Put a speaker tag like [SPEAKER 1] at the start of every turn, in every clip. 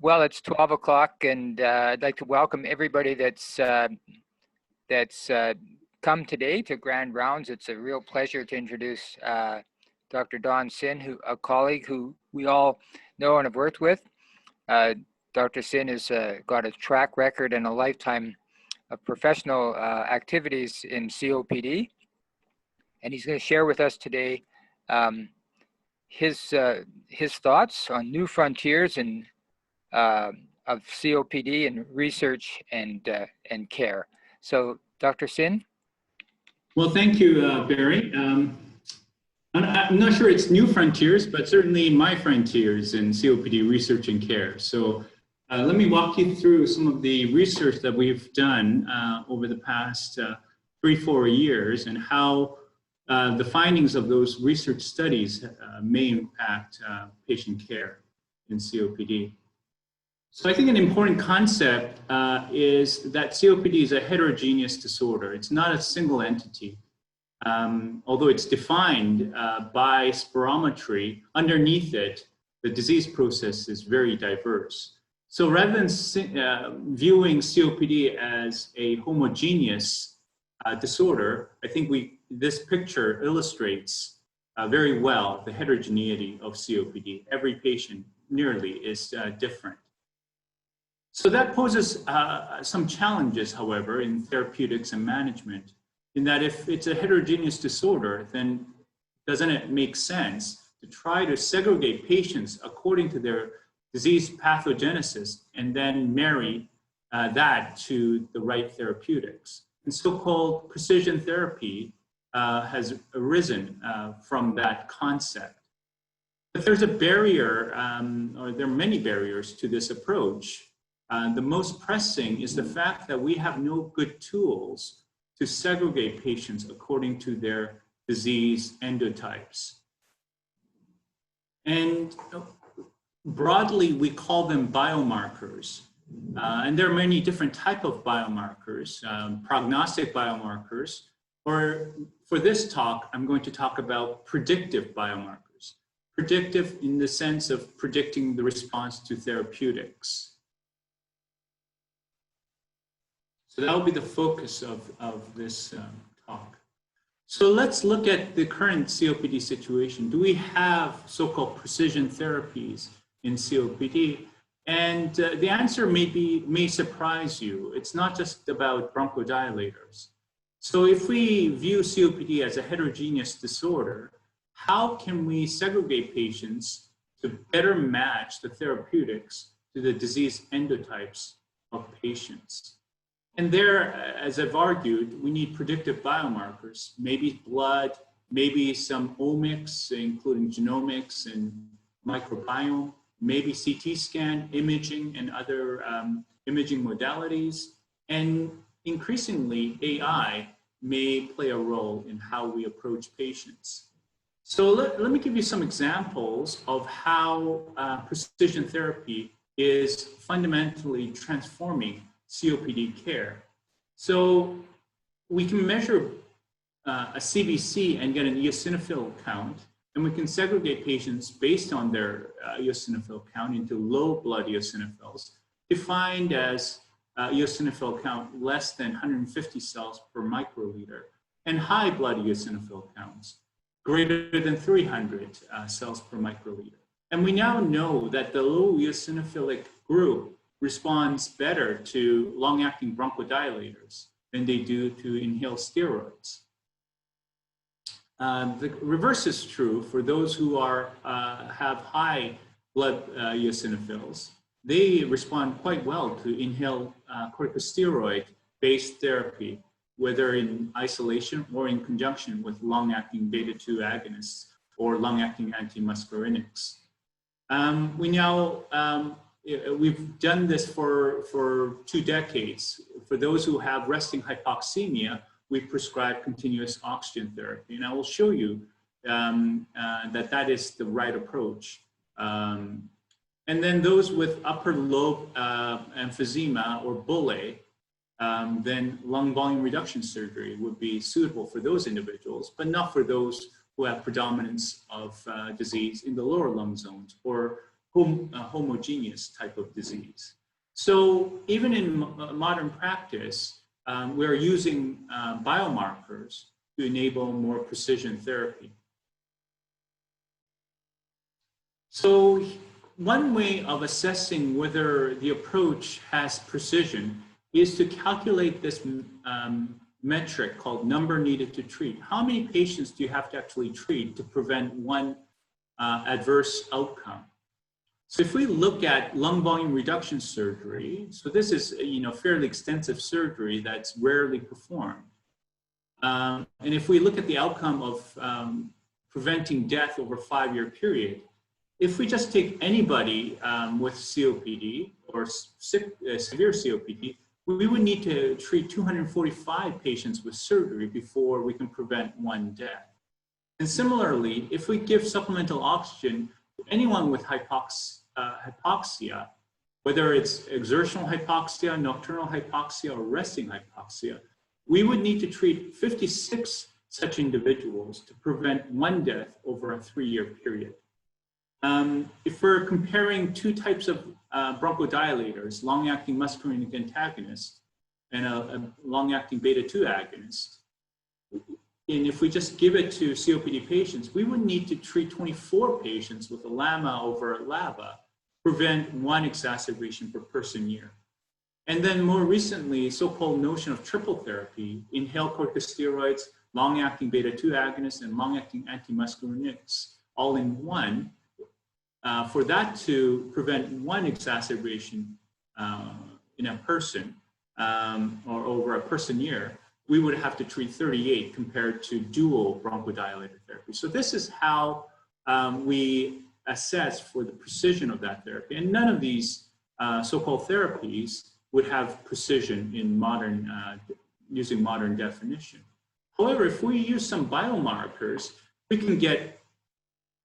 [SPEAKER 1] Well, it's 12 o'clock, and I'd like to welcome everybody that's come today to Grand Rounds. It's a real pleasure to introduce Dr. Don Sin, a colleague who we all know and have worked with. Dr. Sin has got a track record and a lifetime of professional activities in COPD, and he's going to share with us today his thoughts on new frontiers and of COPD and research and care. So, Dr. Sin?
[SPEAKER 2] Well, thank you, Barry. I'm not sure it's new frontiers, but certainly my frontiers in COPD research and care. So let me walk you through some of the research that we've done over the past 3-4 years and how the findings of those research studies may impact patient care in COPD. So I think an important concept is that COPD is a heterogeneous disorder. It's not a single entity. Although it's defined by spirometry, underneath it, the disease process is very diverse. So rather than viewing COPD as a homogeneous disorder, I think this picture illustrates very well the heterogeneity of COPD. Every patient nearly is different. So that poses some challenges, however, in therapeutics and management, in that if it's a heterogeneous disorder, then doesn't it make sense to try to segregate patients according to their disease pathogenesis and then marry that to the right therapeutics? And so-called precision therapy has arisen from that concept. But there's a barrier, or there are many barriers to this approach. The most pressing is the fact that we have no good tools to segregate patients according to their disease endotypes. And broadly, we call them biomarkers. And there are many different types of biomarkers, prognostic biomarkers, or for this talk, I'm going to talk about predictive biomarkers. Predictive in the sense of predicting the response to therapeutics. So that will be the focus of this talk. So let's look at the current COPD situation. Do we have so-called precision therapies in COPD? And the answer may surprise you. It's not just about bronchodilators. So if we view COPD as a heterogeneous disorder, how can we segregate patients to better match the therapeutics to the disease endotypes of patients? And there, as I've argued, we need predictive biomarkers, maybe blood, maybe some omics, including genomics and microbiome, maybe CT scan, imaging, and other imaging modalities. And increasingly, AI may play a role in how we approach patients. So let me give you some examples of how precision therapy is fundamentally transforming COPD care. So we can measure a CBC and get an eosinophil count, and we can segregate patients based on their eosinophil count into low blood eosinophils, defined as eosinophil count less than 150 cells per microliter, and high blood eosinophil counts greater than 300 cells per microliter. And we now know that the low eosinophilic group responds better to long-acting bronchodilators than they do to inhaled steroids. The reverse is true for those who have high blood eosinophils. They respond quite well to inhaled corticosteroid-based therapy, whether in isolation or in conjunction with long-acting beta-2 agonists or long-acting antimuscarinics. We've done this for 2 decades. For those who have resting hypoxemia, we prescribe continuous oxygen therapy. And I will show you that is the right approach. And then those with upper lobe emphysema or bullae, then lung volume reduction surgery would be suitable for those individuals, but not for those who have predominance of disease in the lower lung zones, or homogeneous type of disease. So even in modern practice, we're using biomarkers to enable more precision therapy. So one way of assessing whether the approach has precision is to calculate this metric called number needed to treat. How many patients do you have to actually treat to prevent one adverse outcome? So if we look at lung volume reduction surgery, so this is fairly extensive surgery that's rarely performed. And if we look at the outcome of preventing death over a 5-year period, if we just take anybody with COPD or severe COPD, we would need to treat 245 patients with surgery before we can prevent one death. And similarly, if we give supplemental oxygen to anyone with hypoxia, whether it's exertional hypoxia, nocturnal hypoxia, or resting hypoxia, we would need to treat 56 such individuals to prevent one death over a 3-year period. If we're comparing two types of bronchodilators, long-acting muscarinic antagonist and a long-acting beta-2 agonist, and if we just give it to COPD patients, we would need to treat 24 patients with a LAMA over LABA, prevent one exacerbation per person year. And then more recently, so-called notion of triple therapy, inhaled corticosteroids, long-acting beta-2 agonists, and long-acting antimuscarinics, all in one, for that to prevent one exacerbation in a person or over a person year, we would have to treat 38 compared to dual bronchodilator therapy. So this is how we assess for the precision of that therapy. And none of these so-called therapies would have precision in modern, using modern definition. However, if we use some biomarkers, we can get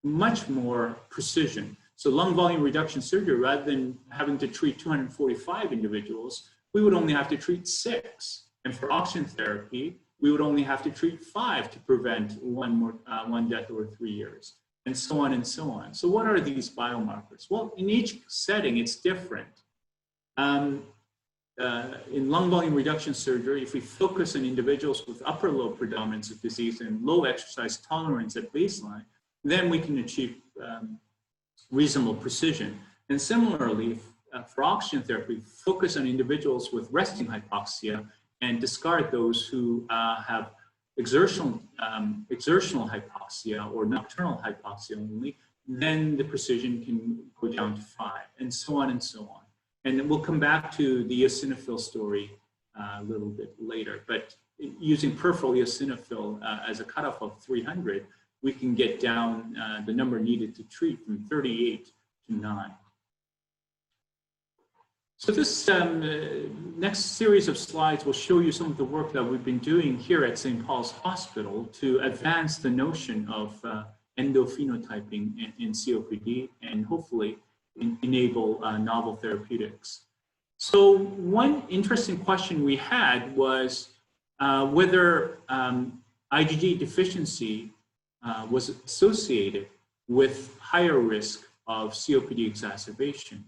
[SPEAKER 2] much more precision. So lung volume reduction surgery, rather than having to treat 245 individuals, we would only have to treat 6. And for oxygen therapy, we would only have to treat 5 to prevent one death over 3 years, and so on and so on. So what are these biomarkers? Well, in each setting, it's different. In lung volume reduction surgery, if we focus on individuals with upper lobe predominance of disease and low exercise tolerance at baseline, then we can achieve reasonable precision. And similarly, for oxygen therapy, focus on individuals with resting hypoxia and discard those who have exertional hypoxia or nocturnal hypoxia only, then the precision can go down to 5, and so on and so on. And we'll come back to the eosinophil story a little bit later, but using peripheral eosinophil as a cutoff of 300, we can get down the number needed to treat from 38 to 9. So this next series of slides will show you some of the work that we've been doing here at St. Paul's Hospital to advance the notion of endophenotyping in COPD and hopefully enable novel therapeutics. So one interesting question we had was whether IgG deficiency was associated with higher risk of COPD exacerbation.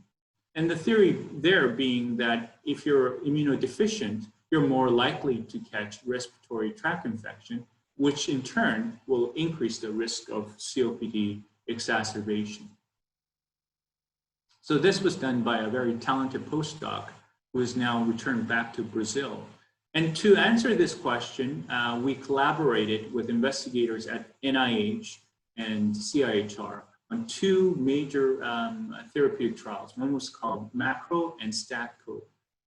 [SPEAKER 2] And the theory there being that if you're immunodeficient, you're more likely to catch respiratory tract infection, which in turn will increase the risk of COPD exacerbation. So this was done by a very talented postdoc who is now returned back to Brazil. And to answer this question, we collaborated with investigators at NIH and CIHR on 2 major therapeutic trials. One was called MACRO and STATCO.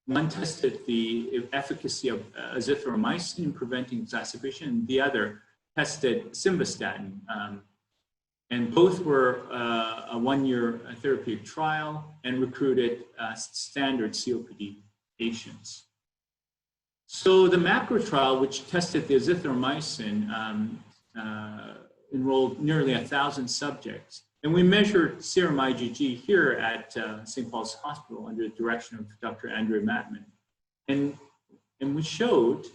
[SPEAKER 2] One tested the efficacy of azithromycin in preventing exacerbation, and the other tested simvastatin. And both were a 1-year therapeutic trial and recruited standard COPD patients. So the MACRO trial, which tested the azithromycin, enrolled nearly 1,000 subjects. And we measured serum IgG here at St. Paul's Hospital under the direction of Dr. Andrea Matman. And we showed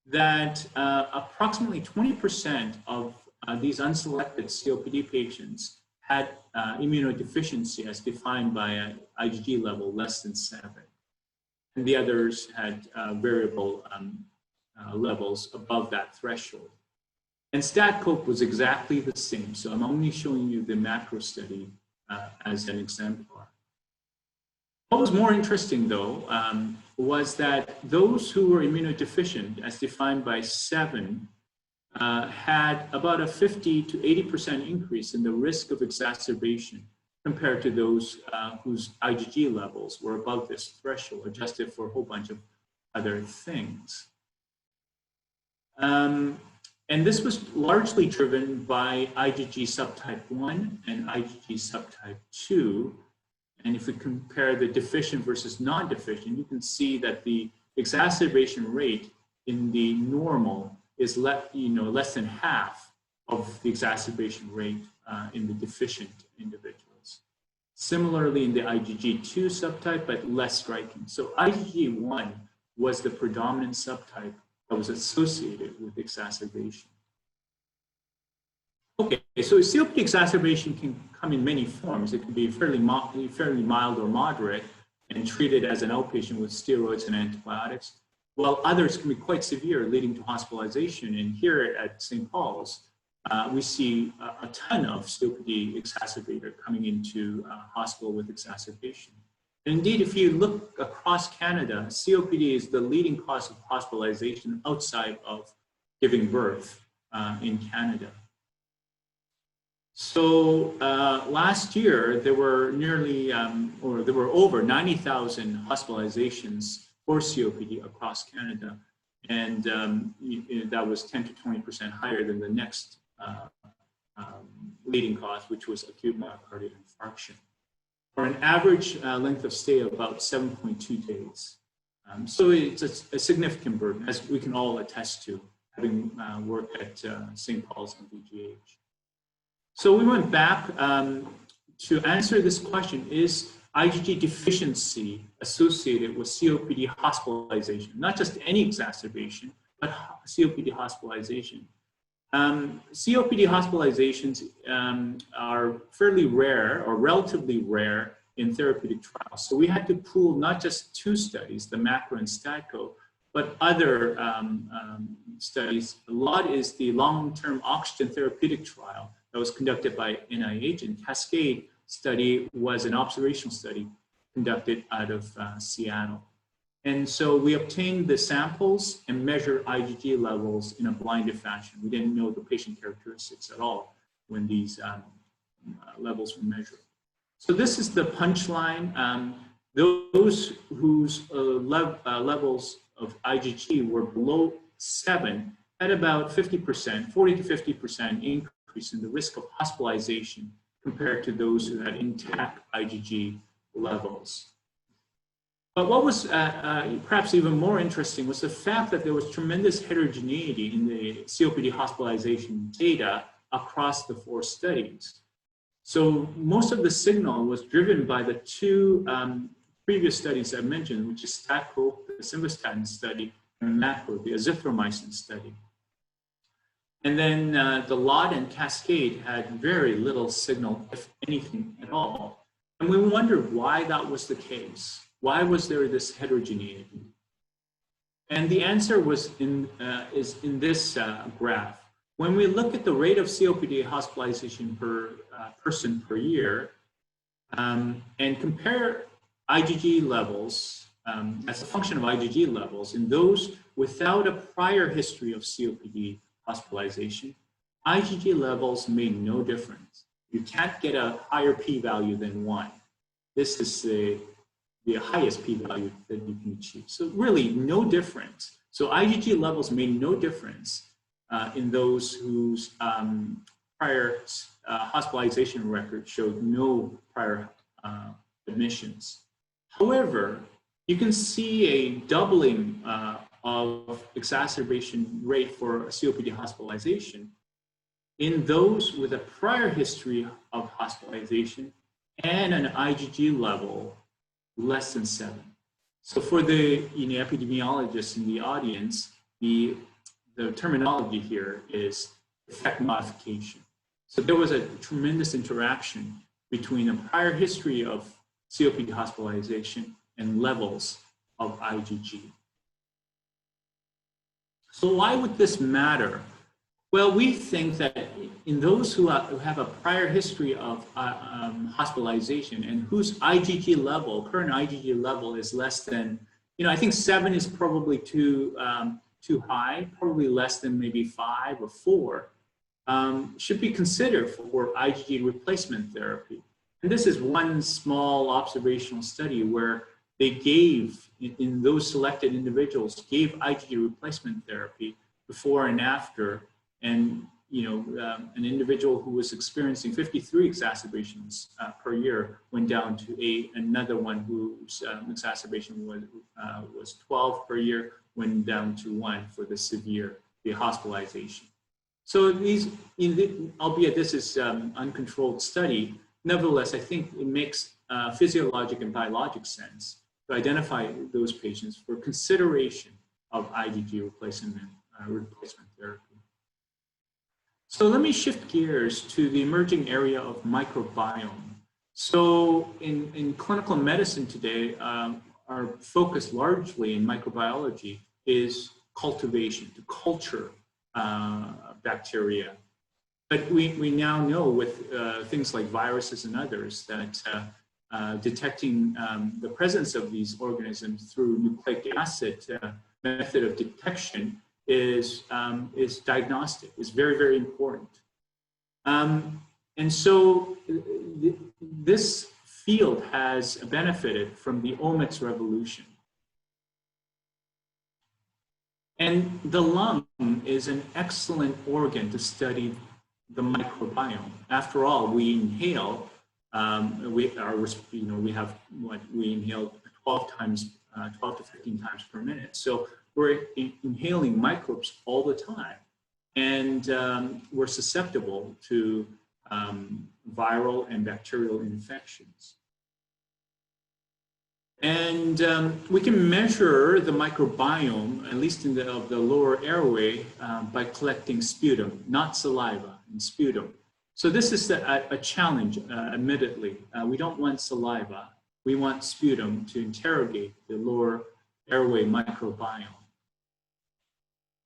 [SPEAKER 2] that approximately 20% of these unselected COPD patients had immunodeficiency as defined by an IgG level less than 7. And the others had variable levels above that threshold. And StatCope was exactly the same. So I'm only showing you the macro study as an exemplar. What was more interesting, though, was that those who were immunodeficient, as defined by 7, had about a 50 to 80% increase in the risk of exacerbation compared to those whose IgG levels were above this threshold, adjusted for a whole bunch of other things. And this was largely driven by IgG subtype 1 and IgG subtype 2. And if we compare the deficient versus non-deficient, you can see that the exacerbation rate in the normal is less than half of the exacerbation rate in the deficient individuals. Similarly, in the IgG2 subtype, but less striking. So IgG1 was the predominant subtype that was associated with exacerbation. Okay, so COPD exacerbation can come in many forms. It can be fairly mild or moderate and treated as an outpatient with steroids and antibiotics, while others can be quite severe, leading to hospitalization. And here at St. Paul's, we see a ton of COPD exacerbator coming into hospital with exacerbation. And indeed, if you look across Canada, COPD is the leading cause of hospitalization outside of giving birth in Canada. So last year, there were over 90,000 hospitalizations for COPD across Canada. And that was 10 to 20% higher than the next leading cause, which was acute myocardial infarction, for an average length of stay of about 7.2 days. So it's a significant burden, as we can all attest to, having worked at St. Paul's and VGH. So we went back to answer this question: is IgG deficiency associated with COPD hospitalization? Not just any exacerbation, but COPD hospitalization. COPD hospitalizations are fairly rare, or relatively rare, in therapeutic trials. So we had to pool not just 2 studies, the macro and StatCo, but other studies. A lot is the long-term oxygen therapeutic trial that was conducted by NIH, and Cascade study was an observational study conducted out of Seattle. And so we obtained the samples and measured IgG levels in a blinded fashion. We didn't know the patient characteristics at all when these levels were measured. So this is the punchline. Those whose levels of IgG were below 7 had about 50%, 40 to 50% increase in the risk of hospitalization compared to those who had intact IgG levels. But what was perhaps even more interesting was the fact that there was tremendous heterogeneity in the COPD hospitalization data across the 4 studies. So most of the signal was driven by the 2 previous studies I mentioned, which is StatCo, the simvastatin study, and macro, the azithromycin study. And then the LOT and Cascade had very little signal, if anything at all. And we wondered why that was the case. Why was there this heterogeneity? And the answer was is in this graph. When we look at the rate of COPD hospitalization per person per year, and compare IgG levels as a function of IgG levels in those without a prior history of COPD hospitalization, IgG levels made no difference. You can't get a higher p-value than 1. This is the highest p-value that you can achieve. So really no difference. So IgG levels made no difference in those whose prior hospitalization record showed no prior admissions. However, you can see a doubling of exacerbation rate for COPD hospitalization in those with a prior history of hospitalization and an IgG level less than 7. So for the epidemiologists in the audience, the terminology here is effect modification. So there was a tremendous interaction between a prior history of COPD hospitalization and levels of IgG. So why would this matter? Well, we think that in those who have a prior history of hospitalization and whose IgG level, current IgG level is less than, I think 7 is probably too high, probably less than maybe 5 or 4, should be considered for IgG replacement therapy. And this is one small observational study where they gave, in those selected individuals, gave IgG replacement therapy before and after. And an individual who was experiencing 53 exacerbations per year went down to another one whose exacerbation was 12 per year, went down to 1 for the hospitalization. So these, albeit this is uncontrolled study, nevertheless, I think it makes physiologic and biologic sense to identify those patients for consideration of IgG replacement therapy. So let me shift gears to the emerging area of microbiome. So in clinical medicine today, our focus largely in microbiology is cultivation, to culture bacteria. But we now know with things like viruses and others that detecting the presence of these organisms through nucleic acid method of detection is diagnostic, is very, very important. And so this field has benefited from the omics revolution. And the lung is an excellent organ to study the microbiome. After all, we inhale, we inhale 12 to 15 times per minute. So we're inhaling microbes all the time, and we're susceptible to viral and bacterial infections. And we can measure the microbiome, at least in of the lower airway, by collecting sputum, not saliva, and sputum. So this is a challenge, admittedly. We don't want saliva. We want sputum to interrogate the lower airway microbiome.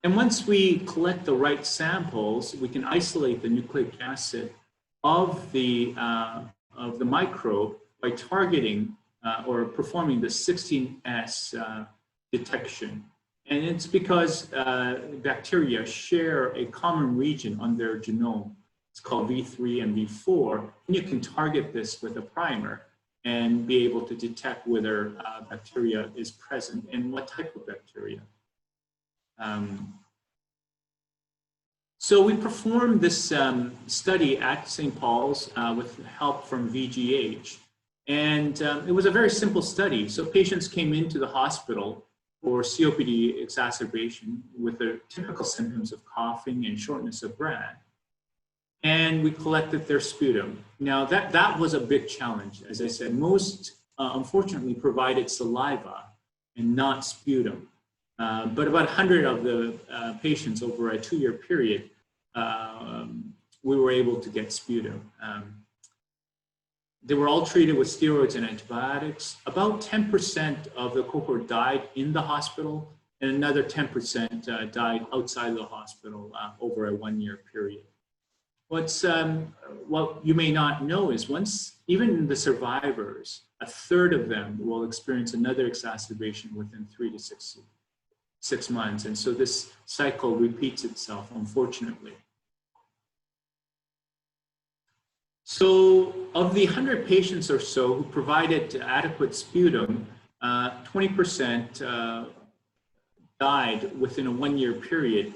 [SPEAKER 2] And once we collect the right samples, we can isolate the nucleic acid of the microbe by targeting or performing the 16S detection. And it's because bacteria share a common region on their genome. It's called V3 and V4. And you can target this with a primer and be able to detect whether bacteria is present and what type of bacteria. So we performed this study at St. Paul's with help from VGH. And it was a very simple study. So patients came into the hospital for COPD exacerbation with the typical symptoms of coughing and shortness of breath. And we collected their sputum. Now that was a big challenge. As I said, most unfortunately provided saliva and not sputum. But about 100 of the patients over a 2-year period, we were able to get sputum. They were all treated with steroids and antibiotics. About 10% of the cohort died in the hospital, and another 10% died outside of the hospital over a 1-year period. What you may not know is even the survivors, a third of them will experience another exacerbation within 3 to 6 months. And so this cycle repeats itself, unfortunately. So of the 100 patients or so who provided adequate sputum, 20% died within a 1-year period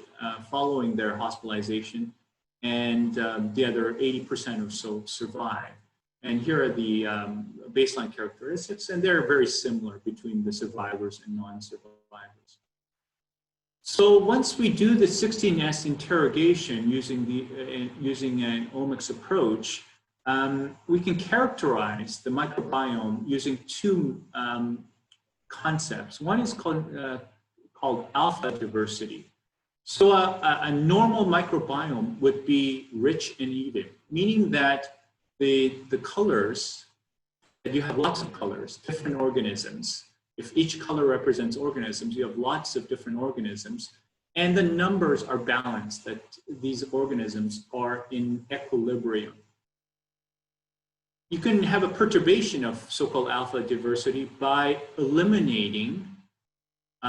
[SPEAKER 2] following their hospitalization, and the other 80% or so survived. And here are the baseline characteristics, and they're very similar between the survivors and non-survivors. So once we do the 16S interrogation using an omics approach, we can characterize the microbiome using 2 concepts. One is called alpha diversity. So a normal microbiome would be rich and even, meaning that the colors, that you have lots of colors, different organisms. If each color represents organisms, you have lots of different organisms, and the numbers are balanced, that these organisms are in equilibrium. You can have a perturbation of so-called alpha diversity by eliminating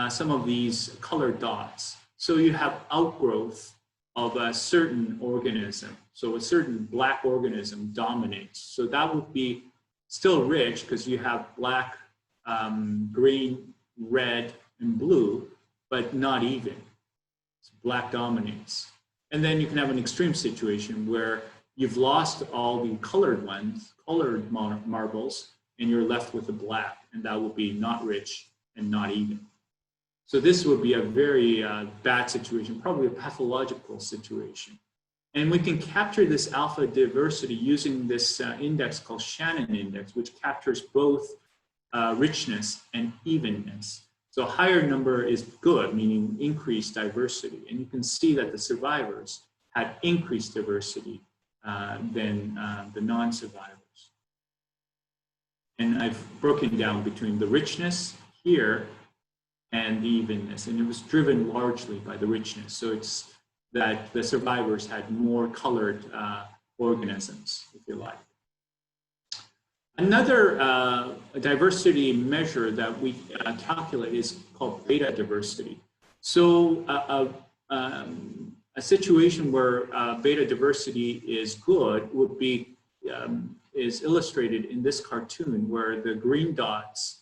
[SPEAKER 2] some of these colored dots. So you have outgrowth of a certain organism. So a certain black organism dominates. So that would be still rich because you have black, green, red, and blue, but not even. So black dominates. And then you can have an extreme situation where you've lost all the colored ones, colored marbles, and you're left with the black, and that will be not rich and not even. So this would be a very bad situation, probably a pathological situation. And we can capture this alpha diversity using this index called Shannon index, which captures both richness and evenness. So a higher number is good, meaning increased diversity. And you can see that the survivors had increased diversity than the non-survivors. And I've broken down between the richness here and the evenness, and it was driven largely by the richness. So it's that the survivors had more colored organisms, if you like. Another diversity measure that we calculate is called beta diversity. So a situation where beta diversity is good would be is illustrated in this cartoon, where the green dots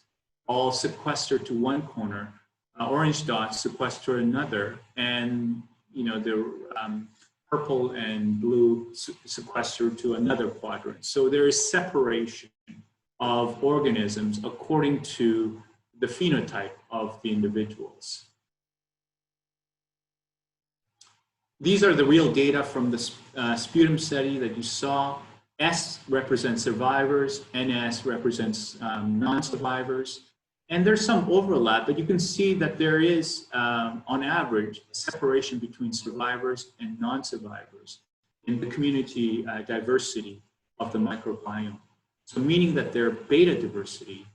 [SPEAKER 2] all sequester to one corner, orange dots sequester another, and the purple and blue sequester to another quadrant. So there is separation of organisms according to the phenotype of the individuals. These are the real data from the sputum study that you saw. S represents survivors, NS represents non-survivors. And there's some overlap, but you can see that there is, on average, a separation between survivors and non-survivors in the community diversity of the microbiome. So meaning that their beta diversity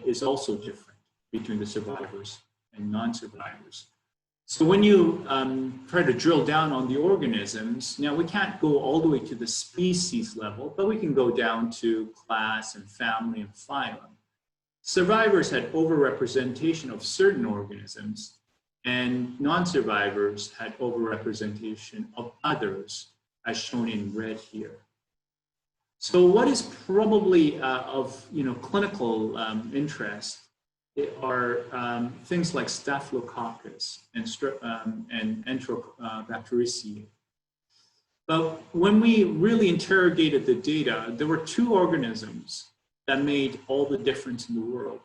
[SPEAKER 2] is also different between the survivors and non-survivors. So when you try to drill down on the organisms, now we can't go all the way to the species level, but we can go down to class and family and phylum. Survivors had overrepresentation of certain organisms, and non-survivors had overrepresentation of others, as shown in red here. So what is probably of clinical interest are things like Staphylococcus and Enterobacteriaceae. But when we really interrogated the data, there were two organisms that made all the difference in the world.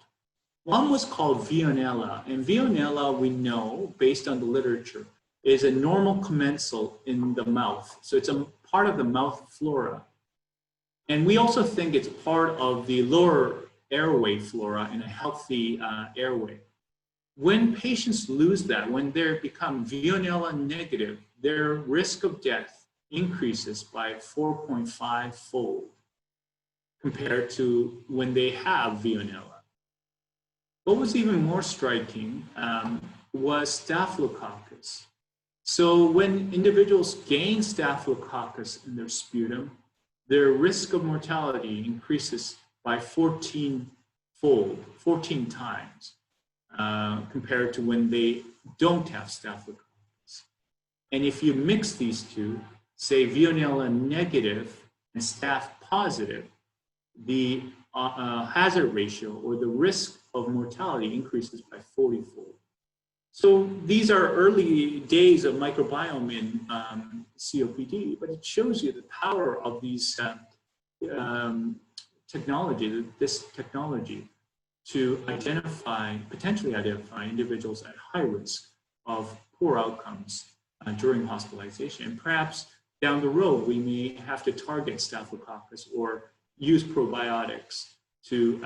[SPEAKER 2] One was called Veillonella, and Veillonella, we know, based on the literature, is a normal commensal in the mouth. So it's a part of the mouth flora. And we also think it's part of the lower airway flora in a healthy airway. When patients lose that, when they become Veillonella negative, their risk of death increases by 4.5-fold compared to when they have Veillonella. What was even more striking was Staphylococcus. So when individuals gain Staphylococcus in their sputum, their risk of mortality increases by 14-fold, 14 times, compared to when they don't have Staphylococcus. And if you mix these two, say Veillonella negative and Staph positive, the hazard ratio or the risk of mortality increases by 40-fold. So these are early days of microbiome in COPD, but it shows you the power of these this technology to potentially identify individuals at high risk of poor outcomes during hospitalization. And perhaps down the road, we may have to target Staphylococcus or use probiotics to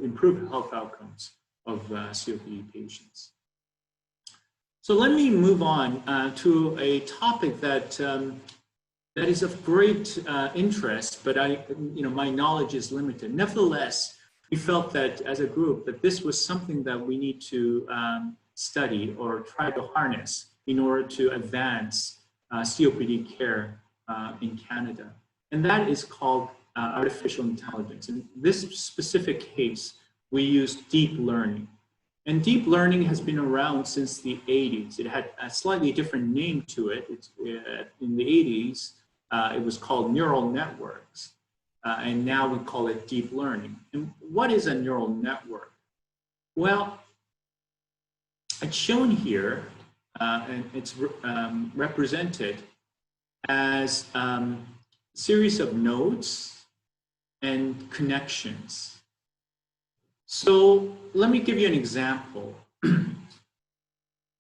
[SPEAKER 2] improve health outcomes of COPD patients. So let me move on to a topic that that is of great interest, but my knowledge is limited. Nevertheless, we felt that as a group that this was something that we need to study or try to harness in order to advance COPD care in Canada. And that is called artificial intelligence. In this specific case, we use deep learning. And deep learning has been around since the 80s. It had a slightly different name to it. In the 80s, it was called neural networks. And now we call it deep learning. And what is a neural network? Well, it's shown here, and it's represented as a series of nodes and connections. So let me give you an example.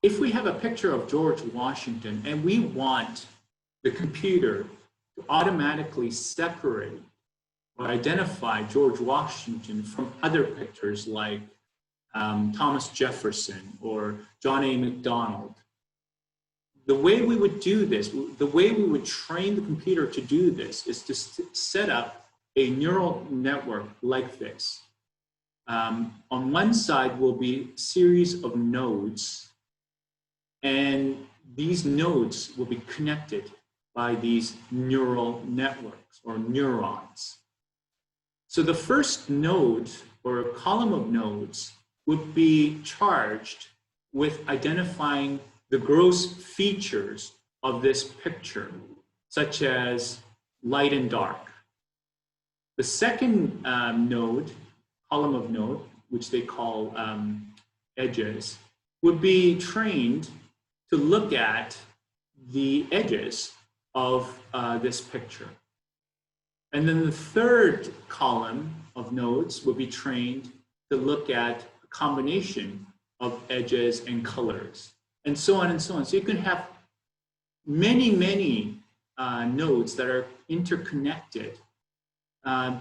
[SPEAKER 2] If we have a picture of George Washington and we want the computer to automatically separate or identify George Washington from other pictures like Thomas Jefferson or John A. Macdonald, the way we would do this, the way we would train the computer to do this is to set up a neural network like this. On one side will be a series of nodes, and these nodes will be connected by these neural networks or neurons. So the first node or a column of nodes would be charged with identifying the gross features of this picture, such as light and dark. The second column of node, which they call edges, would be trained to look at the edges of this picture. And then the third column of nodes would be trained to look at a combination of edges and colors, and so on and so on. So you can have many, many nodes that are interconnected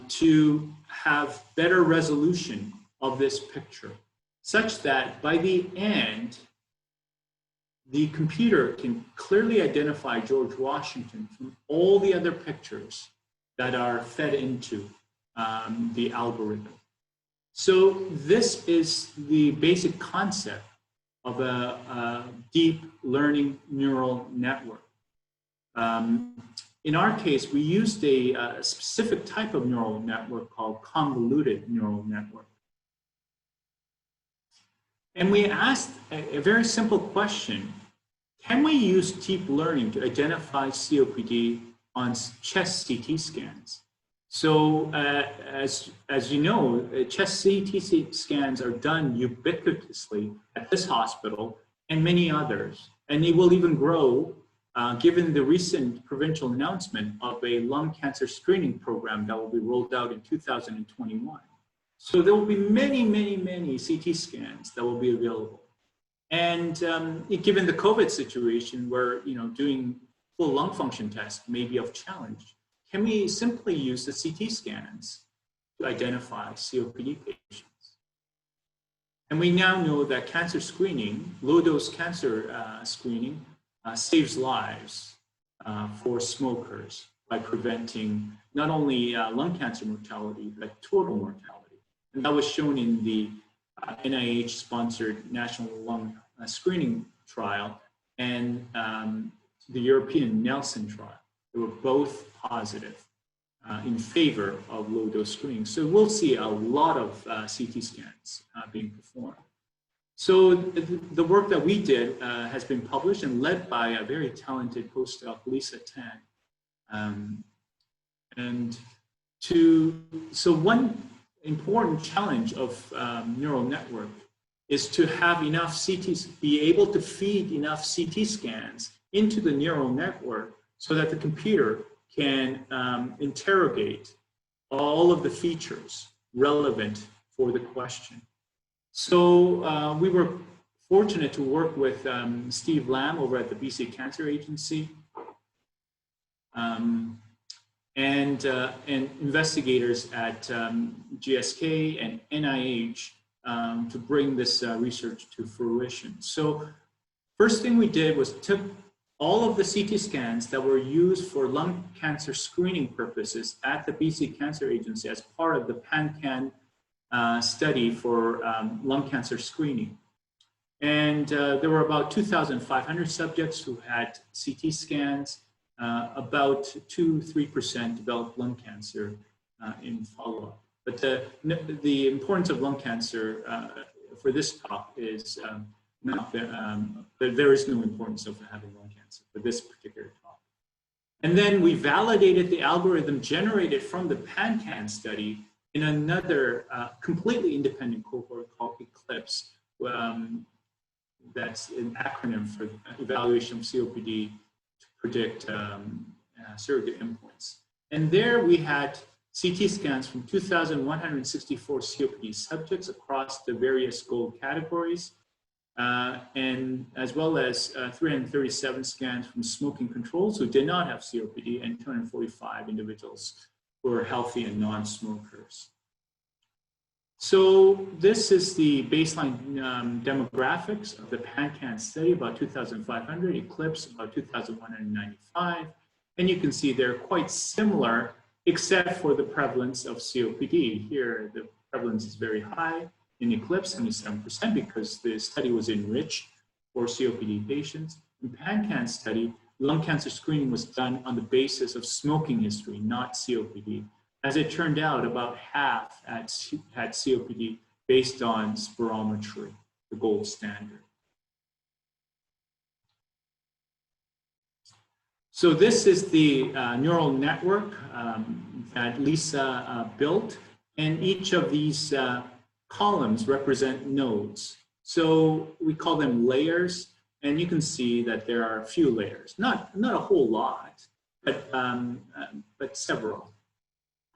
[SPEAKER 2] to have better resolution of this picture, such that by the end, the computer can clearly identify George Washington from all the other pictures that are fed into the algorithm. So this is the basic concept of a deep learning neural network. In our case, we used a specific type of neural network called convoluted neural network. And we asked a very simple question: can we use deep learning to identify COPD on chest CT scans? So as you know, chest CT scans are done ubiquitously at this hospital and many others. And they will even grow given the recent provincial announcement of a lung cancer screening program that will be rolled out in 2021. So there will be many, many, many CT scans that will be available. And given the COVID situation where doing full lung function tests may be of challenge, can we simply use the CT scans to identify COPD patients? And we now know that cancer screening, low-dose cancer screening, saves lives for smokers by preventing not only lung cancer mortality, but total mortality. And that was shown in the NIH-sponsored National Lung Screening Trial and the European Nelson trial. They were both positive in favor of low-dose screening. So we'll see a lot of CT scans being performed. So the work that we did has been published and led by a very talented postdoc, Lisa Tan. So one important challenge of neural network is to have enough CTs, be able to feed enough CT scans into the neural network so that the computer can interrogate all of the features relevant for the question. So we were fortunate to work with Steve Lamb over at the BC Cancer Agency and investigators at GSK and NIH to bring this research to fruition. So First thing we did was took all of the CT scans that were used for lung cancer screening purposes at the BC Cancer Agency as part of the PanCan study for lung cancer screening. And there were about 2,500 subjects who had CT scans. About 2–3% developed lung cancer in follow-up. But the importance of lung cancer for this talk is there is no importance of having lung cancer for this particular talk. And then we validated the algorithm generated from the PanCan study in another completely independent cohort called ECLIPSE. That's an acronym for evaluation of COPD to predict surrogate endpoints. And there we had CT scans from 2,164 COPD subjects across the various gold categories, and as well as 337 scans from smoking controls who did not have COPD, and 245 individuals who were healthy and non-smokers. So this is the baseline demographics of the PanCan study, about 2,500, ECLIPSE about 2,195, and you can see they're quite similar except for the prevalence of COPD. Here the prevalence is very high in ECLIPSE, 77%, because the study was enriched for COPD patients. In PanCan study, lung cancer screening was done on the basis of smoking history, not COPD. As it turned out, about half had COPD based on spirometry, the gold standard. So this is the neural network that Lisa built, and each of these columns represent nodes. So we call them layers, and you can see that there are a few layers, not a whole lot, but several.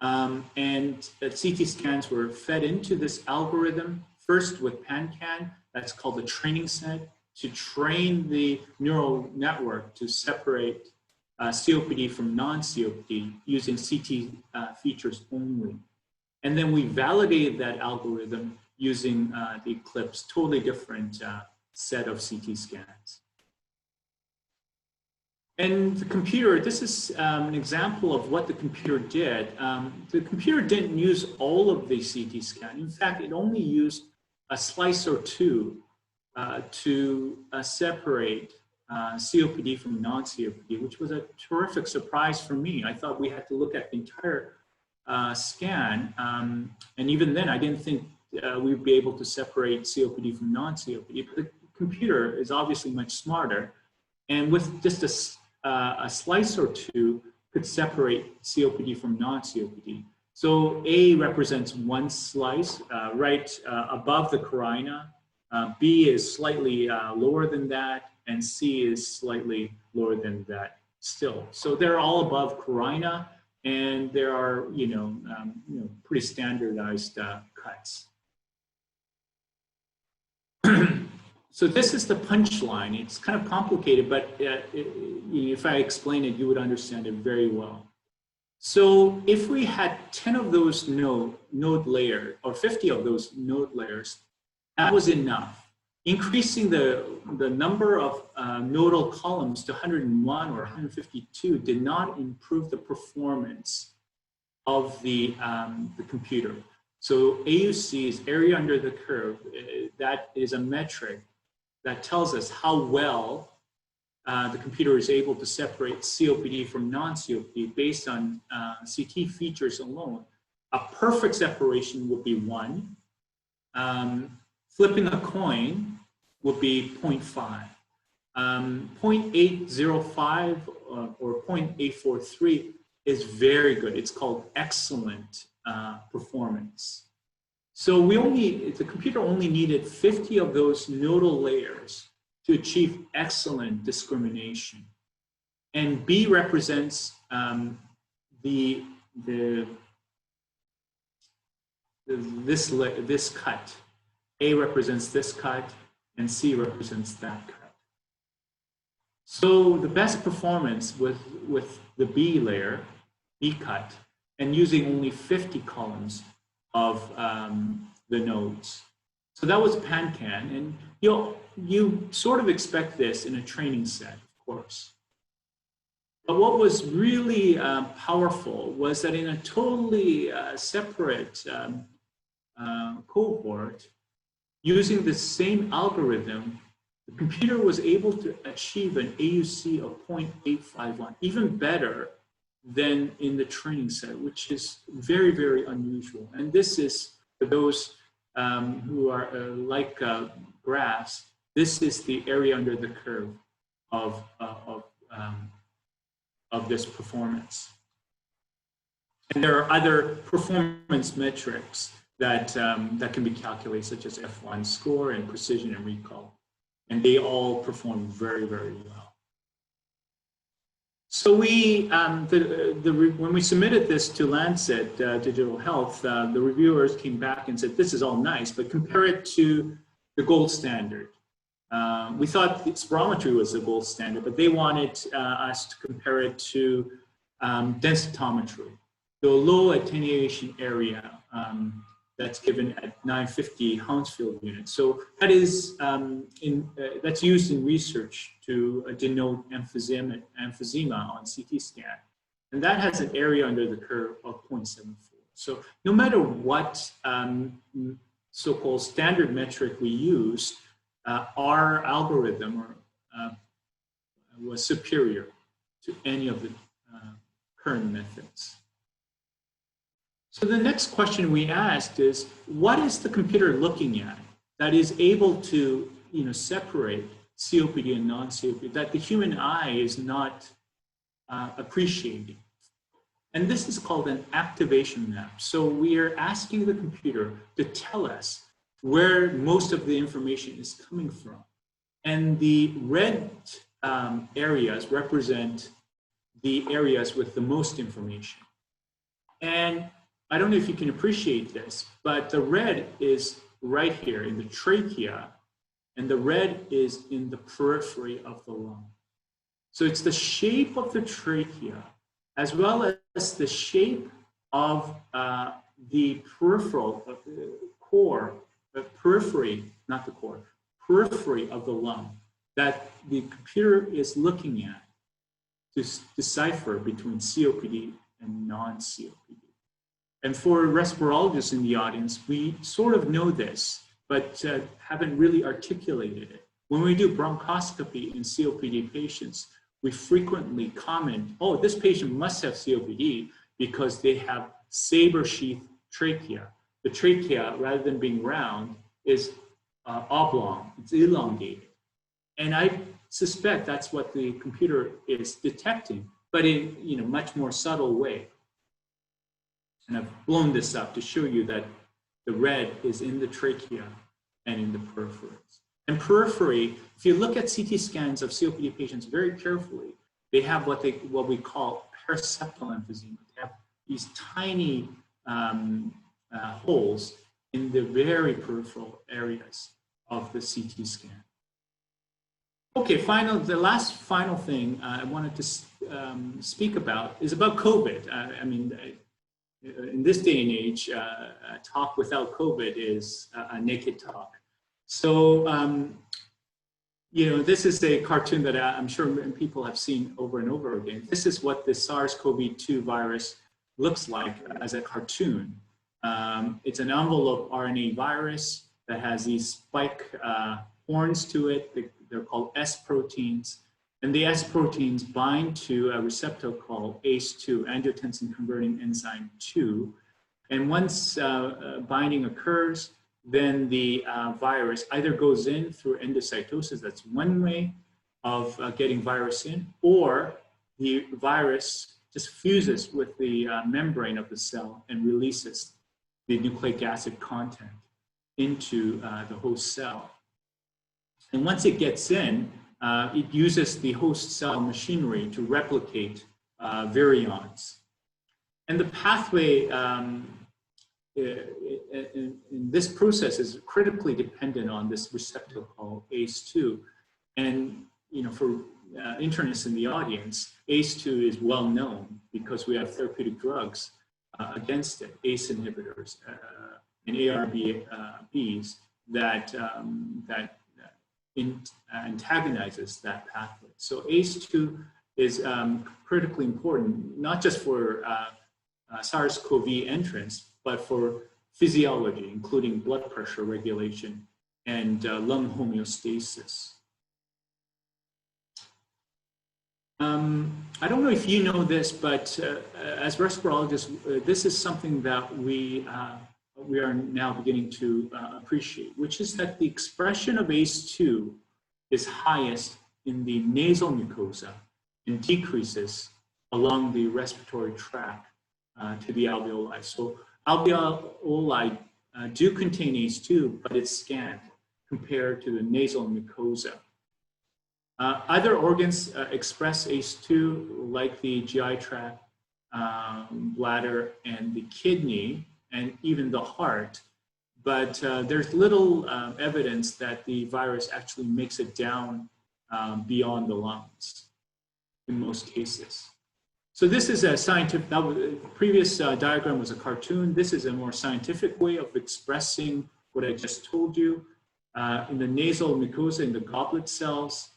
[SPEAKER 2] And CT scans were fed into this algorithm, first with PanCan, that's called the training set, to train the neural network to separate COPD from non-COPD using CT features only. And then we validated that algorithm using the ECLIPSE, totally different set of CT scans. And the computer, this is an example of what the computer did. The computer didn't use all of the CT scan. In fact, it only used a slice or two to separate COPD from non-COPD, which was a terrific surprise for me. I thought we had to look at the entire scan. And even then, I didn't think we'd be able to separate COPD from non-COPD. But the computer is obviously much smarter. And with just a slice or two could separate COPD from non-COPD. So A represents one slice right above the carina. B is slightly lower than that, and C is slightly lower than that still. So they're all above carina, and there are pretty standardized cuts. So this is the punchline. It's kind of complicated, but if I explain it, you would understand it very well. So if we had 10 of those node layers, or 50 of those node layers, that was enough. Increasing the number of nodal columns to 101 or 152 did not improve the performance of the computer. So AUC is area under the curve. That is a metric that tells us how well the computer is able to separate COPD from non-COPD based on CT features alone. A perfect separation would be 1. Flipping a coin would be 0.5. 0.805 or 0.843 is very good. It's called excellent performance. So the computer only needed 50 of those nodal layers to achieve excellent discrimination. And B represents this cut. A represents this cut, and C represents that cut. So the best performance with the B layer, B cut, and using only 50 columns of the nodes. So that was PanCan, and you sort of expect this in a training set, of course. But what was really powerful was that in a totally separate cohort, using the same algorithm, the computer was able to achieve an AUC of 0.851, even better than in the training set, which is very, very unusual. And this is, for those who are like graphs, this is the area under the curve of this performance. And there are other performance metrics that, that can be calculated, such as F1 score and precision and recall. And they all perform very, very well. So we, when we submitted this to Lancet Digital Health, the reviewers came back and said, this is all nice, but compare it to the gold standard. We thought spirometry was the gold standard, but they wanted us to compare it to densitometry, the low attenuation area that's given at 950 Hounsfield units. So that is that's used in research to denote emphysema on CT scan, and that has an area under the curve of 0.74. So no matter what so-called standard metric we use, our algorithm was superior to any of the current methods. So the next question we asked is, what is the computer looking at that is able to separate COPD and non-COPD, that the human eye is not appreciating? And this is called an activation map. So we are asking the computer to tell us where most of the information is coming from. And the red areas represent the areas with the most information. And I don't know if you can appreciate this, but the red is right here in the trachea, and the red is in the periphery of the lung. So it's the shape of the trachea, as well as the shape of the peripheral core, periphery, not the core, periphery of the lung that the computer is looking at to decipher between COPD and non-COPD. And for respirologists in the audience, we sort of know this, but haven't really articulated it. When we do bronchoscopy in COPD patients, we frequently comment, oh, this patient must have COPD because they have saber sheath trachea. The trachea, rather than being round, is oblong, it's elongated. And I suspect that's what the computer is detecting, but in much more subtle way. And I've blown this up to show you that the red is in the trachea and in the peripheries. And periphery, if you look at CT scans of COPD patients very carefully, they have what we call paraseptal emphysema. They have these tiny holes in the very peripheral areas of the CT scan. Okay, the last final thing I wanted to speak about is about COVID. I mean, in this day and age, talk without COVID is a naked talk. So, this is a cartoon that I'm sure people have seen over and over again. This is what the SARS-CoV-2 virus looks like as a cartoon. It's an envelope RNA virus that has these spike horns to it. They're called S proteins. And the S proteins bind to a receptor called ACE2, angiotensin converting enzyme 2. And once binding occurs, then the virus either goes in through endocytosis, that's one way of getting virus in, or the virus just fuses with the membrane of the cell and releases the nucleic acid content into the host cell. And once it gets in, it uses the host cell machinery to replicate virions. And the pathway in this process is critically dependent on this receptor called ACE2. And for internists in the audience, ACE2 is well known because we have therapeutic drugs against it, ACE inhibitors and ARBs that, antagonizes that pathway. So ACE2 is critically important, not just for SARS-CoV entrance, but for physiology, including blood pressure regulation and lung homeostasis. I don't know if you know this, but as respirologists, this is something that we are now beginning to appreciate, which is that the expression of ACE2 is highest in the nasal mucosa and decreases along the respiratory tract to the alveoli. So alveoli do contain ACE2, but it's scant compared to the nasal mucosa. Other organs express ACE2, like the GI tract, bladder, and the kidney, and even the heart. But there's little evidence that the virus actually makes it down beyond the lungs in most cases. So this is a scientific, the previous diagram was a cartoon. This is a more scientific way of expressing what I just told you. In the nasal mucosa, in the goblet cells,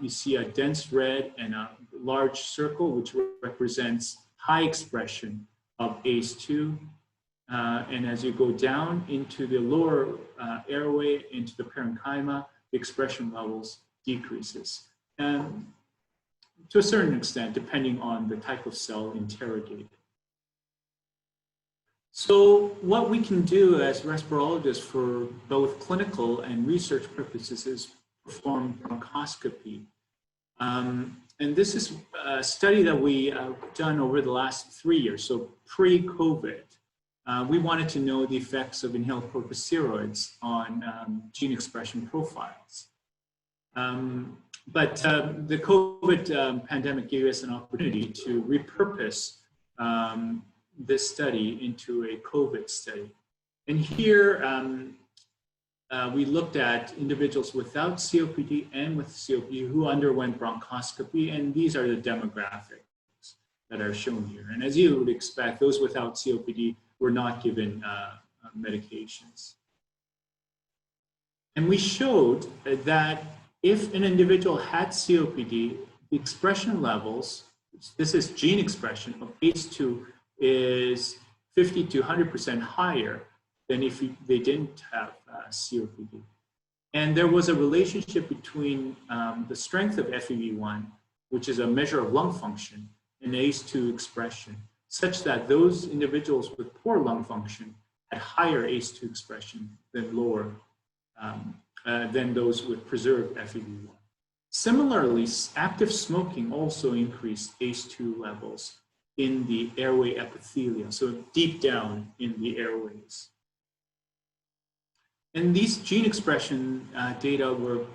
[SPEAKER 2] you see a dense red and a large circle, which represents high expression of ACE2. And as you go down into the lower airway, into the parenchyma, the expression levels decreases. And to a certain extent, depending on the type of cell interrogated. So what we can do as respirologists for both clinical and research purposes is perform bronchoscopy. And this is a study that we have done over the last 3 years, so pre-COVID. We wanted to know the effects of inhaled corticosteroids on gene expression profiles. But the COVID pandemic gave us an opportunity to repurpose this study into a COVID study. And here we looked at individuals without COPD and with COPD who underwent bronchoscopy, and these are the demographics that are shown here. And as you would expect, those without COPD were not given medications. And we showed that if an individual had COPD, the expression levels, this is gene expression of ACE2, is 50 to 100% higher than if they didn't have COPD. And there was a relationship between the strength of FEV1, which is a measure of lung function, and ACE2 expression, such that those individuals with poor lung function had higher ACE2 expression than lower, than those with preserved FEV1. Similarly, active smoking also increased ACE2 levels in the airway epithelium, so deep down in the airways. And these gene expression data were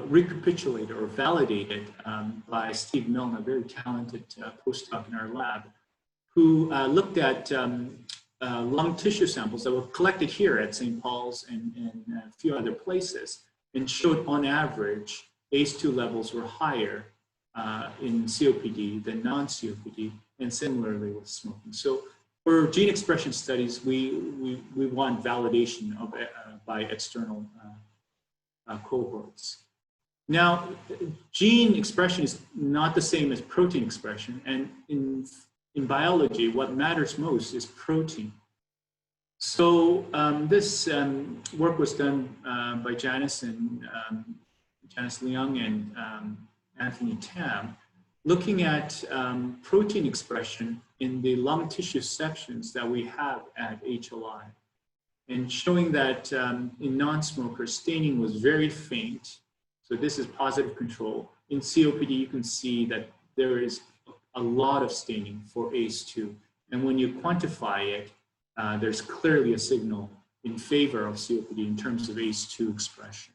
[SPEAKER 2] recapitulated or validated by Steve Milne, a very talented postdoc in our lab, who looked at lung tissue samples that were collected here at St. Paul's and a few other places, and showed on average ACE2 levels were higher in COPD than non-COPD, and similarly with smoking. So for gene expression studies, we want validation of by external cohorts. Now, gene expression is not the same as protein expression, and in biology, what matters most is protein. So this work was done by Janice Leung and Anthony Tam, looking at protein expression in the lung tissue sections that we have at HLI, and showing that in non-smokers, staining was very faint. So this is positive control. In COPD, you can see that there is a lot of staining for ACE2. And when you quantify it, there's clearly a signal in favor of COPD in terms of ACE2 expression.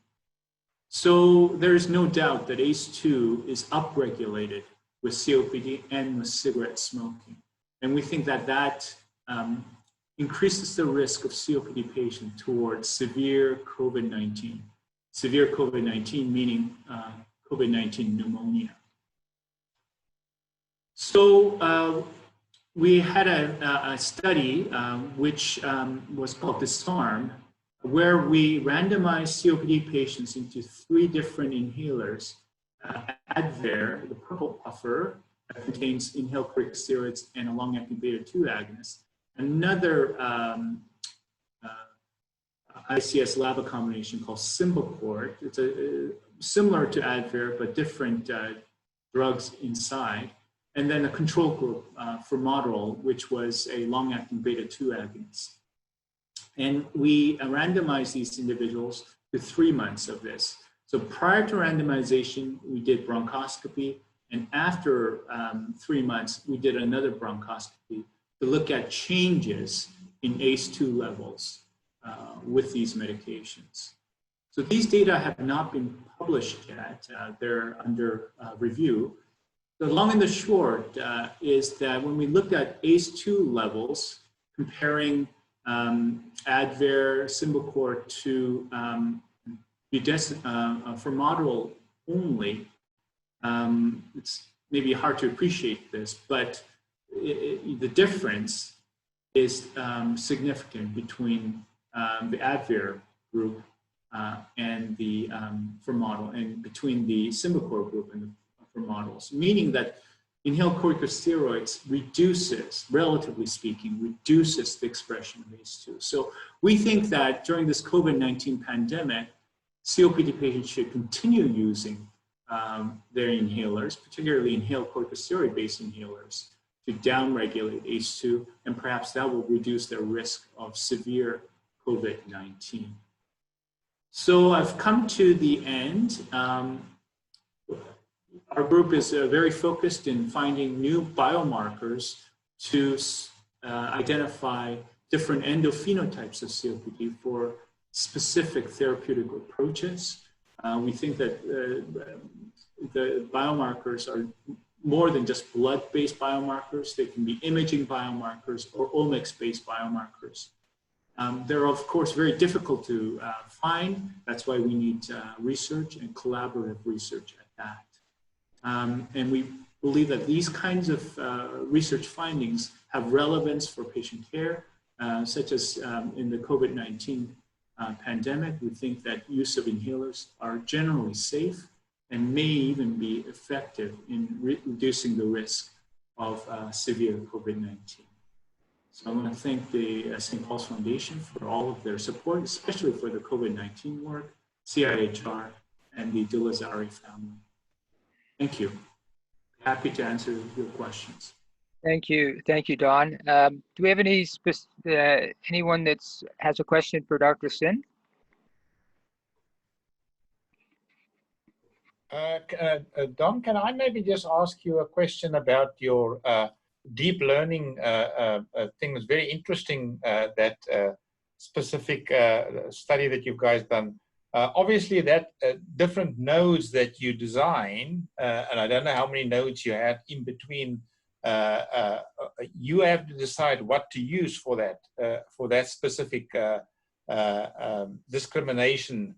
[SPEAKER 2] So there is no doubt that ACE2 is upregulated with COPD and with cigarette smoking. And we think that that increases the risk of COPD patients towards severe COVID-19. Severe COVID-19 meaning COVID-19 pneumonia. So we had a study which was called the SERUM, where we randomized COPD patients into 3 different inhalers. Advair, the purple puffer, that contains inhaled corticosteroids and a long-acting beta-2 agonist. Another ICS LABA combination called Symbicort. It's similar to Advair, but different drugs inside. And then a control group for Motril, which was a long-acting beta-2 agonist. And we randomized these individuals to 3 months of this. So prior to randomization, we did bronchoscopy, and after 3 months, we did another bronchoscopy to look at changes in ACE2 levels with these medications. So these data have not been published yet. They're under review. The long and the short is that when we looked at ACE2 levels, comparing Advair, Symbicort to for Motril only, it's maybe hard to appreciate this, but the difference is significant between the Advair group and the for Motril, and between the Symbicort group and the for Motrils, meaning that inhaled corticosteroids reduces, relatively speaking, reduces the expression of ACE2. So we think that during this COVID-19 pandemic, COPD patients should continue using their inhalers, particularly inhaled corticosteroid-based inhalers, to downregulate ACE2, and perhaps that will reduce their risk of severe COVID-19. So I've come to the end. Our group is very focused in finding new biomarkers to identify different endophenotypes of COPD for specific therapeutic approaches. We think that the biomarkers are more than just blood-based biomarkers. They can be imaging biomarkers or omics-based biomarkers. They're, of course, very difficult to find. That's why we need research and collaborative research at that. And we believe that these kinds of research findings have relevance for patient care, such as in the COVID-19 pandemic. We think that use of inhalers are generally safe and may even be effective in reducing the risk of severe COVID-19. So I want to thank the St. Paul's Foundation for all of their support, especially for the COVID-19 work, CIHR, and the Dilazari family. Thank you. Happy to answer your questions.
[SPEAKER 1] Thank you, Don. Do we have any anyone that has a question for Dr. Sin?
[SPEAKER 3] Don, can I maybe just ask you a question about your deep learning thing? It's very interesting, that specific study that you guys done. Obviously, that different nodes that you design, and I don't know how many nodes you had in between, you have to decide what to use for that specific discrimination.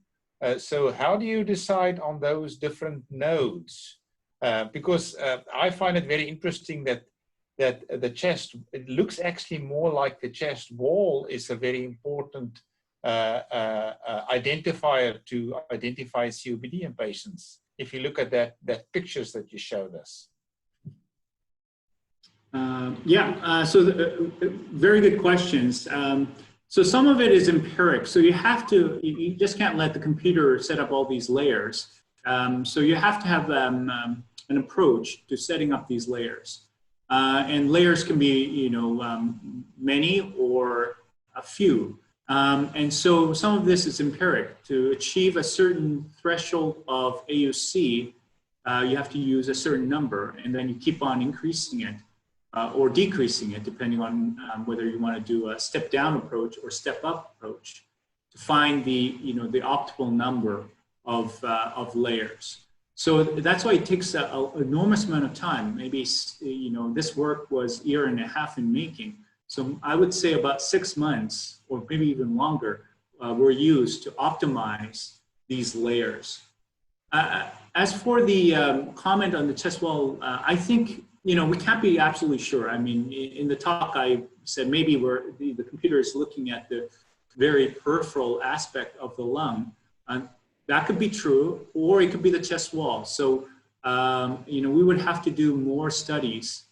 [SPEAKER 3] So how do you decide on those different nodes? Because I find it very interesting that the chest, it looks actually more like the chest wall is a very important identifier to identify COPD in patients, if you look at that pictures that you showed us.
[SPEAKER 2] Very good questions. So some of it is empiric. So you just can't let the computer set up all these layers. So you have to have an approach to setting up these layers. And layers can be, many or a few. And so some of this is empiric. To achieve a certain threshold of AUC, you have to use a certain number, and then you keep on increasing it or decreasing it, depending on whether you want to do a step-down approach or step-up approach to find the optimal number of layers. So that's why it takes an enormous amount of time. Maybe this work was a year and a half in making. So I would say about 6 months, or maybe even longer, were used to optimize these layers. As for the comment on the chest wall, I think we can't be absolutely sure. I mean, in the talk I said maybe the computer is looking at the very peripheral aspect of the lung. That could be true, or it could be the chest wall. So, we would have to do more studies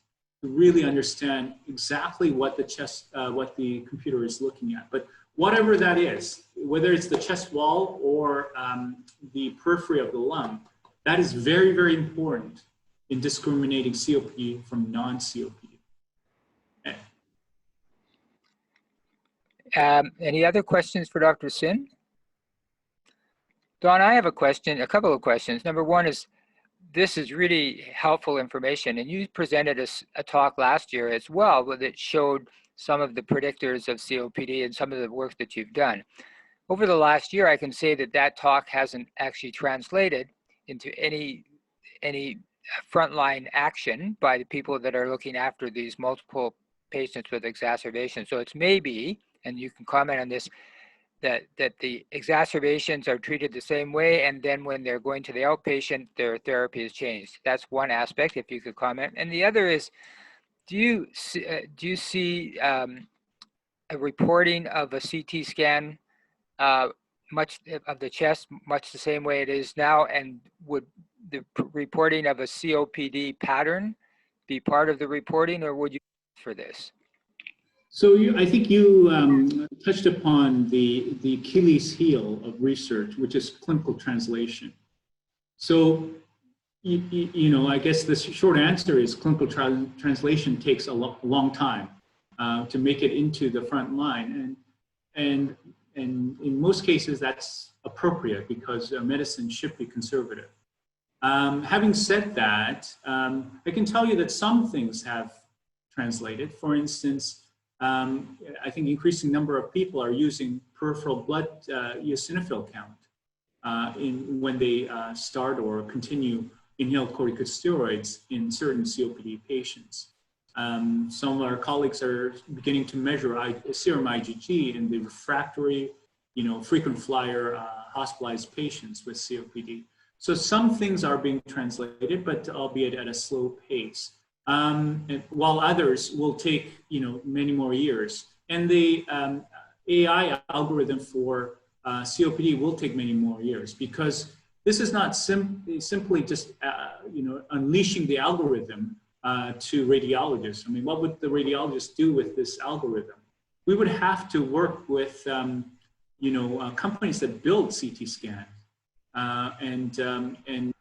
[SPEAKER 2] to really understand exactly what what the computer is looking at. But whatever that is, whether it's the chest wall or the periphery of the lung, that is very, very important in discriminating COPD from non-COPD. Okay.
[SPEAKER 1] Any other questions for Dr. Sin? Don, I have a couple of questions. Number one is, this is really helpful information, and you presented a talk last year as well that showed some of the predictors of COPD and some of the work that you've done. Over the last year, I can say that talk hasn't actually translated into any frontline action by the people that are looking after these multiple patients with exacerbation. So it's maybe, and you can comment on this, that the exacerbations are treated the same way, and then when they're going to the outpatient, their therapy is changed. That's one aspect, if you could comment. And the other is, do you see a reporting of a CT scan much of the chest much the same way it is now, and would the reporting of a COPD pattern be part of the reporting, or would you for this?
[SPEAKER 2] So I think you touched upon the Achilles heel of research, which is clinical translation. So, I guess the short answer is clinical translation takes a long time to make it into the front line. And in most cases, that's appropriate because medicine should be conservative. Having said that, I can tell you that some things have translated. For instance, I think increasing number of people are using peripheral blood eosinophil count when they start or continue inhaled corticosteroids in certain COPD patients. Some of our colleagues are beginning to measure serum IgG in the refractory, frequent flyer hospitalized patients with COPD. So some things are being translated, but albeit at a slow pace. While others will take, many more years. And the AI algorithm for COPD will take many more years, because this is not simply just, unleashing the algorithm to radiologists. I mean, what would the radiologist do with this algorithm? We would have to work with, companies that build CT scan and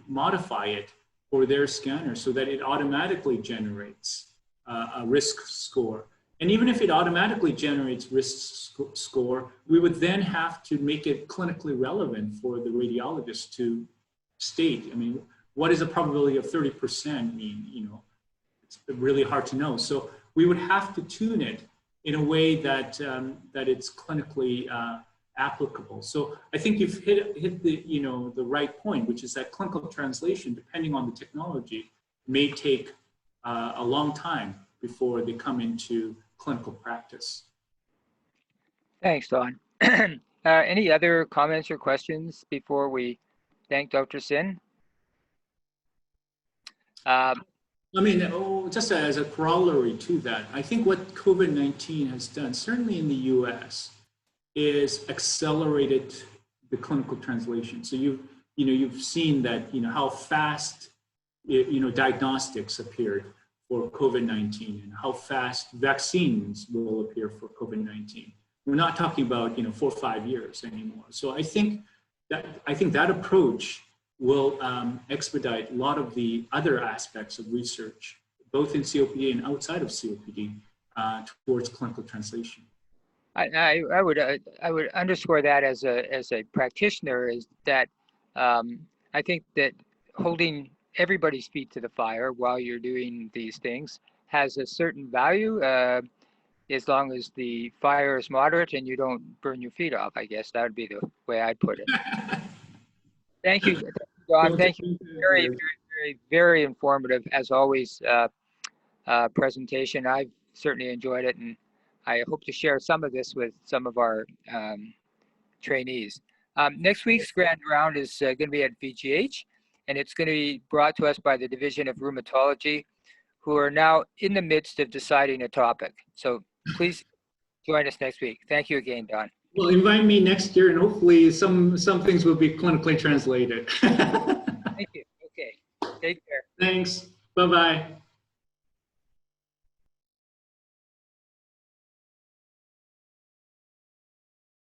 [SPEAKER 2] modify it for their scanner so that it automatically generates a risk score. And even if it automatically generates risk score, we would then have to make it clinically relevant for the radiologist to state. I mean, what does a probability of 30% mean? It's really hard to know. So we would have to tune it in a way that that it's clinically applicable. So I think you've hit the the right point, which is that clinical translation, depending on the technology, may take a long time before they come into clinical practice.
[SPEAKER 1] Thanks, Don. Any other comments or questions before we thank Dr. Sin?
[SPEAKER 2] Just as a corollary to that, I think what COVID-19 has done, certainly in the US, is accelerated the clinical translation. So you've seen that how fast diagnostics appeared for COVID-19 and how fast vaccines will appear for COVID-19. We're not talking about 4 or 5 years anymore. So I think that approach will expedite a lot of the other aspects of research, both in COPD and outside of COPD, towards clinical translation.
[SPEAKER 1] I would underscore that as a practitioner, is that I think that holding everybody's feet to the fire while you're doing these things has a certain value, as long as the fire is moderate and you don't burn your feet off. I guess that would be the way I'd put it. Thank you, Don. Thank you. Very, very, very, very informative, as always, presentation. I've certainly enjoyed it, and I hope to share some of this with some of our trainees. Next week's Grand Round is going to be at VGH, and it's going to be brought to us by the Division of Rheumatology, who are now in the midst of deciding a topic. So please join us next week. Thank you again, Don.
[SPEAKER 2] Well, invite me next year, and hopefully some things will be clinically translated.
[SPEAKER 1] Thank you. Okay. Take care.
[SPEAKER 2] Thanks. Bye-bye.